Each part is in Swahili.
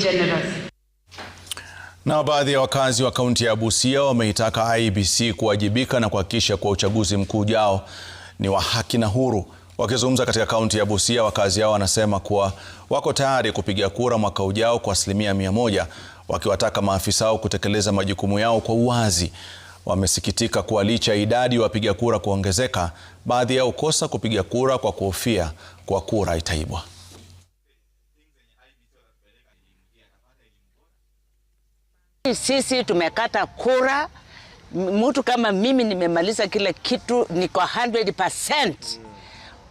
generous. Na baadhi ya wakazi wa kaunti ya Busia wameitaka IEBC kuwajibika na kuhakikisha kuwa uchaguzi mkuu ujao ni wa haki na huru. Wakizungumza katika kaunti ya Busia, wakazi hao wanasema kuwa wako tayari kupiga kura mwaka ujao kwa 100%, wakiwataka maafisa hao kutekeleza majukumu yao kwa uwazi. Wamesikitika kuwa licha idadi ya wapiga kura kuongezeka, baadhi yao kosa kupiga kura kwa kuhofia kwa kura itaibwa. Sisi tumekata kura. Mtu kama mimi nimemaliza kila kitu, niko 100%.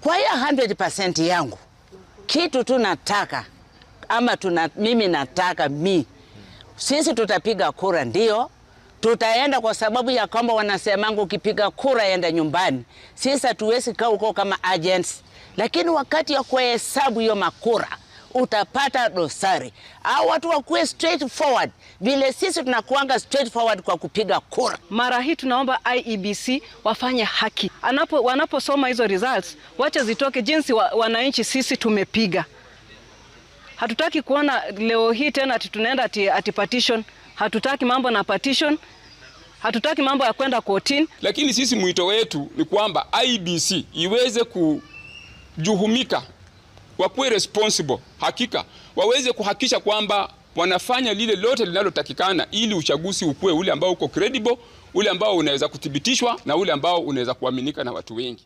Kwa hiyo 100% yangu kitu tunataka ama mimi nataka sisi tutapiga kura, ndio tutaenda, kwa sababu ya kwamba wanasemangu ukipiga kura enda nyumbani. Sisi hatuwezi kaa huko kama agents, lakini wakati ya kuhesabu hiyo makura utapata dosari. Au watu wakuwe straightforward vile sisi tunakuanga straightforward kwa kupiga kura. Mara hii tunaomba IEBC wafanye haki. Wanaposoma hizo results, wacha zitoke jinsi wananchi sisi tumepiga. Hatutaki kuona leo hii tena tunaenda ati petition. Hatutaki mambo na petition. Hatutaki mambo ya kwenda kotini. Lakini sisi mwito wetu ni kwamba IEBC iweze kujuhumika, wakuwe responsible, hakika waweze kuhakikisha kwamba wanafanya lile lote linalotakikana ili uchaguzi ukue ule ambao uko credible, ule ambao unaweza kuthibitishwa na ule ambao unaweza kuaminika na watu wengi.